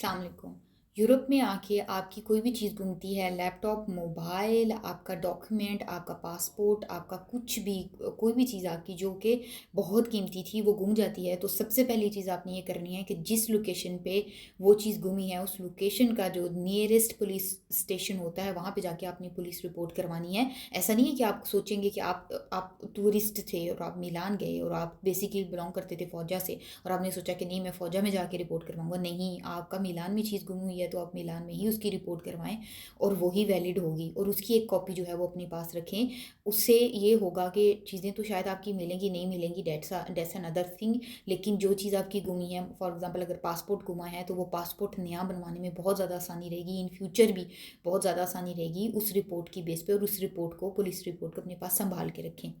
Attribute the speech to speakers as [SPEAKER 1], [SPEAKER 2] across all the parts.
[SPEAKER 1] अस्सलाम वालेकुम। यूरोप में आके आपकी कोई भी चीज़ गुमती है, लैपटॉप, मोबाइल, आपका डॉक्यूमेंट, आपका पासपोर्ट, आपका कुछ भी, कोई भी चीज़ आपकी जो कि बहुत कीमती थी वो गुम जाती है, तो सबसे पहली चीज़ आपने ये करनी है कि जिस लोकेशन पे वो चीज़ गुमी है उस लोकेशन का जो नियरेस्ट पुलिस स्टेशन होता है वहाँ पे जाके आपने पुलिस रिपोर्ट करवानी है। ऐसा नहीं है कि आप सोचेंगे कि आप टूरिस्ट थे और आप मिलान गए और आप बेसिकली बिलोंग करते थे फ़ौजा से और आपने सोचा कि नहीं मैं फ़ौजा में जाके रिपोर्ट करवाऊंगा। नहीं, आपका मिलान में चीज़ गुम हुई है तो आप मिलान में ही उसकी रिपोर्ट करवाएं और वही वैलिड होगी और उसकी एक कॉपी जो है वो अपने पास रखें। उससे ये होगा कि चीज़ें तो शायद आपकी मिलेंगी नहीं मिलेंगी, डेट्स अनदर थिंग, लेकिन जो चीज़ आपकी गुमी है, फॉर एग्जांपल अगर पासपोर्ट गुमा है तो वो पासपोर्ट नया बनवाने में बहुत ज़्यादा आसानी रहेगी, इन फ्यूचर भी बहुत ज़्यादा आसानी रहेगी उस रिपोर्ट की बेस पे, और उस रिपोर्ट को, पुलिस रिपोर्ट को अपने पास संभाल के रखें।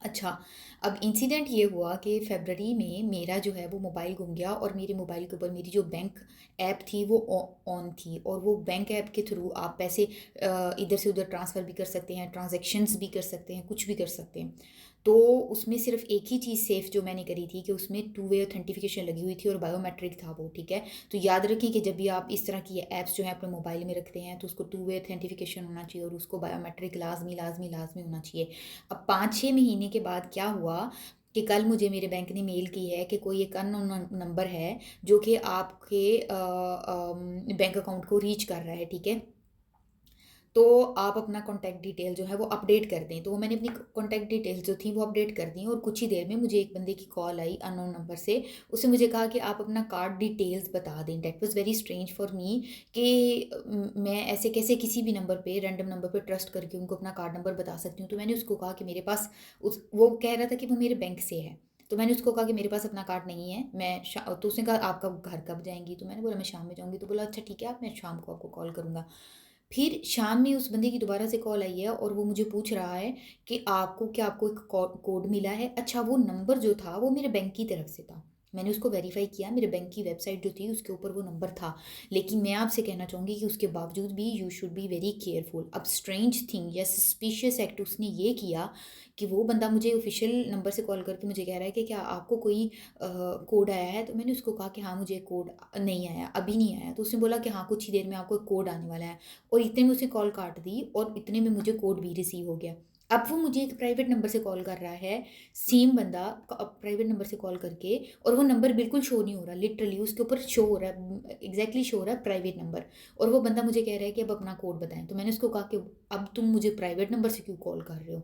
[SPEAKER 1] अच्छा, अब इंसिडेंट ये हुआ कि फरवरी में मेरा जो है वो मोबाइल गुम गया और मेरे मोबाइल के ऊपर मेरी जो बैंक ऐप थी वो ऑन थी, और वो बैंक ऐप के थ्रू आप पैसे इधर से उधर ट्रांसफ़र भी कर सकते हैं, ट्रांजैक्शंस भी कर सकते हैं, कुछ भी कर सकते हैं। तो उसमें सिर्फ एक ही चीज़ सेफ़ जो मैंने करी थी कि उसमें टू वे ऑथेंटिफिकेशन लगी हुई थी और बायोमेट्रिक था वो, ठीक है। तो याद रखें कि जब भी आप इस तरह की ऐप्स जो है अपने मोबाइल में रखते हैं तो उसको टू वे ऑथेंटिफिकेशन होना चाहिए और उसको बायोमेट्रिक लाजमी लाजमी लाजमी होना चाहिए। अब 5-6 महीने के बाद क्या हुआ कि कल मुझे मेरे बैंक ने मेल की है कि कोई एक अननोन नंबर है जो कि आपके बैंक अकाउंट को रीच कर रहा है, ठीक है। तो आप अपना कॉन्टैक्ट डिटेल जो है वो अपडेट कर दें। तो वो मैंने अपनी कॉन्टैक्ट डिटेल्स जो थी वो अपडेट कर दी और कुछ ही देर में मुझे एक बंदे की कॉल आई अननोन नंबर से। उसने मुझे कहा कि आप अपना कार्ड डिटेल्स बता दें। That was very strange for me कि मैं ऐसे कैसे किसी भी नंबर पे, रैंडम नंबर पे ट्रस्ट करके उनको अपना कार्ड नंबर बता सकती हूँ। तो मैंने उसको कहा कि मेरे पास, उस वो कह रहा था कि वो मेरे बैंक से है। तो मैंने उसको कहा कि मेरे पास अपना कार्ड नहीं है, मैं तो उसने कहा आप कब घर कब जाएंगी? तो मैंने बोला मैं शाम में जाऊंगी। तो बोला अच्छा ठीक है, आप, मैं शाम को आपको कॉल करूंगा। फिर शाम में उस बंदे की दोबारा से कॉल आई है और वो मुझे पूछ रहा है कि आपको एक कोड मिला है। अच्छा, वो नंबर जो था वो मेरे बैंक की तरफ से था। मैंने उसको वेरीफाई किया, मेरे बैंक की वेबसाइट जो थी उसके ऊपर वो नंबर था। लेकिन मैं आपसे कहना चाहूँगी कि उसके बावजूद भी you should be very careful. अब स्ट्रेंज थिंग या सस्पिशियस एक्ट उसने ये किया कि वो बंदा मुझे ऑफिशियल नंबर से कॉल करके मुझे कह रहा है कि क्या आपको कोई कोड आया है? तो मैंने उसको कहा कि हाँ मुझे कोड नहीं आया, अभी नहीं आया। तो उसने बोला कि हाँ कुछ ही देर में आपको एक कोड आने वाला है, और इतने में उसने कॉल काट दी और इतने में मुझे कोड भी रिसीव हो गया। अब वो मुझे एक प्राइवेट नंबर से कॉल कर रहा है, सेम बंदा प्राइवेट नंबर से कॉल करके, और वो नंबर बिल्कुल शो नहीं हो रहा, लिटरली उसके ऊपर शो हो रहा है, एग्जैक्टली शो हो रहा है प्राइवेट नंबर। और वो बंदा मुझे कह रहा है कि अब अपना कोड बताएं। तो मैंने उसको कहा कि अब तुम मुझे प्राइवेट नंबर से क्यों कॉल कर रहे हो?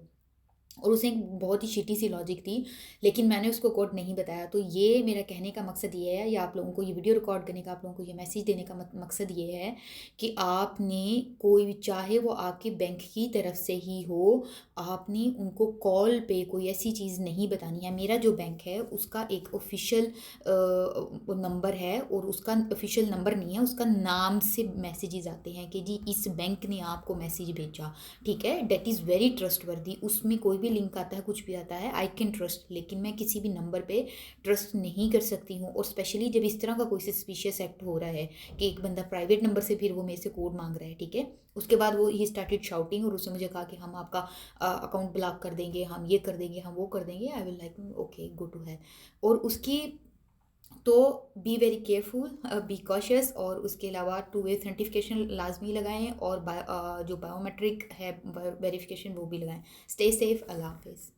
[SPEAKER 1] और उसने एक बहुत ही शिटी सी लॉजिक थी, लेकिन मैंने उसको कोड नहीं बताया। तो ये मेरा कहने का मकसद ये है, या आप लोगों को ये वीडियो रिकॉर्ड करने का, आप लोगों को ये मैसेज देने का मकसद ये है कि आपने, कोई भी चाहे वो आपके बैंक की तरफ से ही हो, आपने उनको कॉल पे कोई ऐसी चीज़ नहीं बतानी है। मेरा जो बैंक है उसका एक ऑफिशियल नंबर है, और उसका ऑफिशियल नंबर नहीं है, उसका नाम से मैसेजेस आते हैं कि जी इस बैंक ने आपको मैसेज भेजा, ठीक है। That is very trustworthy. उसमें कोई भी लिंक आता है, कुछ भी आता है, आई कैन ट्रस्ट, लेकिन मैं किसी भी नंबर पे ट्रस्ट नहीं कर सकती हूँ। और स्पेशली जब इस तरह का कोई सस्पिशियस एक्ट हो रहा है कि एक बंदा प्राइवेट नंबर से फिर वो मेरे से कोड मांग रहा है, ठीक है। उसके बाद वो ही स्टार्टेड शाउटिंग, और उसने मुझे कहा कि हम आपका अकाउंट ब्लॉक कर देंगे, हम ये कर देंगे, हम वो कर देंगे। I will like okay, go to है। और उसकी, तो be very careful, be cautious, और उसके अलावा टू वे ऑथेंटिफिकेशन लाजमी लगाएं, और जो बायोमेट्रिक है वेरिफिकेशन वो भी लगाएं। स्टे सेफ, अल्लाह हाफिज़।